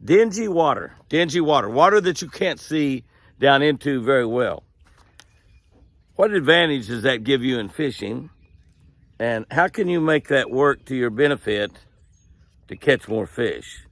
Dingy water, water that you can't see down into very well. What advantage does that give you in fishing? And how can you make that work to your benefit to catch more fish?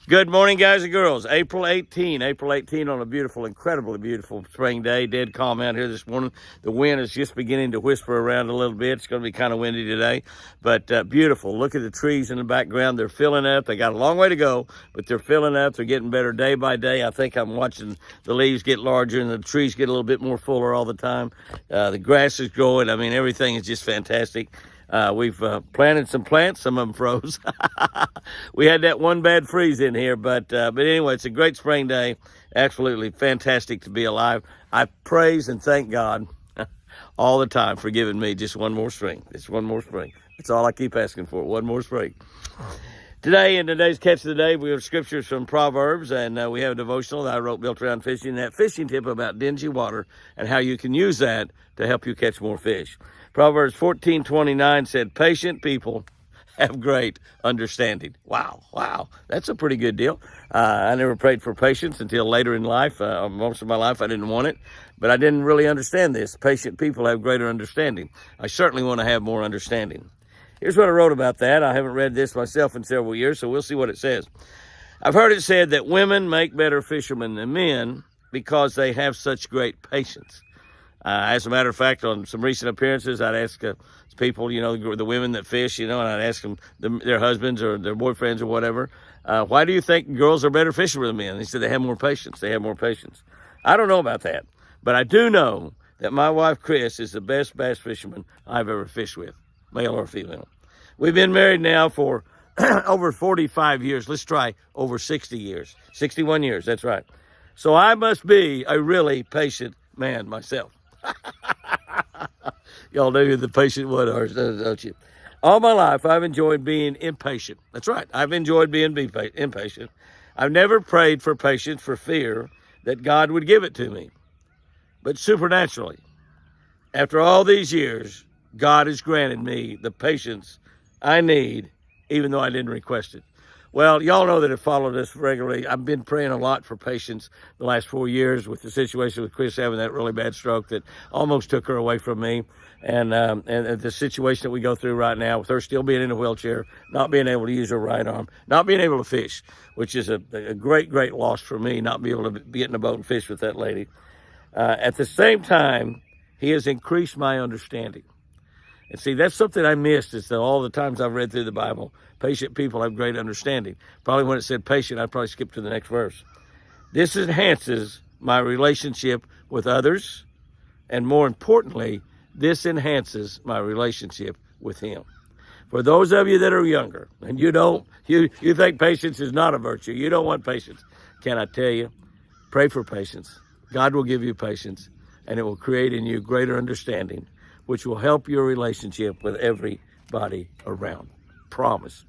Good morning, guys and girls. April 18 on a beautiful, incredibly beautiful spring day. Dead calm out here this morning. The wind is just beginning to whisper around a little bit. It's going to be kind of windy today, but beautiful. Look at the trees in the background. They're filling up. They got a long way to go, but they're filling up. They're getting better day by day. I think I'm watching the leaves get larger and the trees get a little bit more fuller all the time. The grass is growing. I mean, everything is just fantastic. We've planted some plants. Some of them froze. We had that one bad freeze in here, but anyway, it's a great spring day. Absolutely fantastic to be alive. I praise and thank God all the time for giving me just one more spring. Just one more spring. That's all I keep asking for, one more spring. Today, in today's Catch of the Day, we have scriptures from Proverbs, and we have a devotional that I wrote built around fishing. That fishing tip about dingy water and how you can use that to help you catch more fish. Proverbs 14:29 said, "Patient people have great understanding." Wow, that's a pretty good deal. I never prayed for patience until later in life. Most of my life, I didn't want it, but I didn't really understand this. Patient people have greater understanding. I certainly want to have more understanding. Here's what I wrote about that. I haven't read this myself in several years, so we'll see what it says. I've heard it said that women make better fishermen than men because they have such great patience. As a matter of fact, on some recent appearances, I'd ask people, the women that fish, and I'd ask them, their husbands or their boyfriends or whatever, why do you think girls are better fishermen than men? They said they have more patience. They have more patience. I don't know about that, but I do know that my wife, Chris, is the best bass fisherman I've ever fished with, male or female. We've been married now for over 45 years. Let's try over 60 years, 61 years. That's right. So I must be a really patient man myself. Y'all know who the patient one are, don't you? All my life, I've enjoyed being impatient. That's right. I've enjoyed being impatient. I've never prayed for patience for fear that God would give it to me. But supernaturally, after all these years, God has granted me the patience I need, even though I didn't request it. Well, y'all know that have followed us regularly. I've been praying a lot for patience the last 4 years with the situation with Chris having that really bad stroke that almost took her away from me. And the situation that we go through right now with her still being in a wheelchair, not being able to use her right arm, not being able to fish, which is a great, great loss for me, not being able to get in a boat and fish with that lady. At the same time, he has increased my understanding. And see, that's something I missed is that all the times I've read through the Bible, patient people have great understanding. Probably when it said patient, I'd probably skip to the next verse. This enhances my relationship with others. And more importantly, this enhances my relationship with him. For those of you that are younger and you think patience is not a virtue, you don't want patience, can I tell you, pray for patience. God will give you patience and it will create in you greater understanding, which will help your relationship with everybody around. Promise.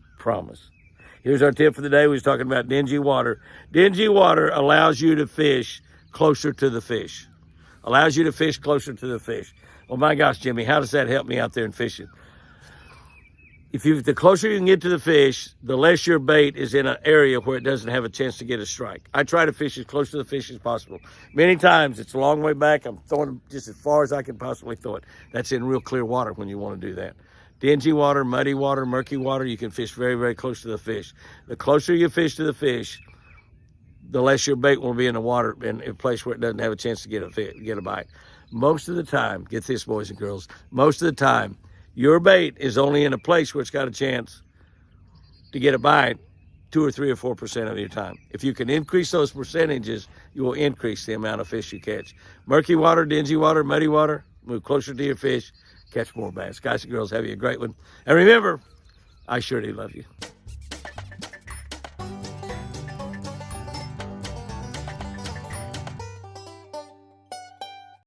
Here's our tip for the day. We was talking about dingy water. Dingy water allows you to fish closer to the fish. Allows you to fish closer to the fish. Well, my gosh, Jimmy, how does that help me out there in fishing? The closer you can get to the fish, the less your bait is in an area where it doesn't have a chance to get a strike. I try to fish as close to the fish as possible. Many times it's a long way back. I'm throwing them just as far as I can possibly throw it. That's in real clear water when you want to do that. Dingy water, muddy water, murky water, you can fish very, very close to the fish. The closer you fish to the fish, the less your bait will be in the water in a place where it doesn't have a chance to get a bite. Most of the time, get this, boys and girls, most of the time, your bait is only in a place where it's got a chance to get a bite 2 or 3 or 4% of your time. If you can increase those percentages, you will increase the amount of fish you catch. Murky water, dingy water, muddy water, move closer to your fish, catch more bass. Guys and girls, have you a great one. And remember, I sure do love you.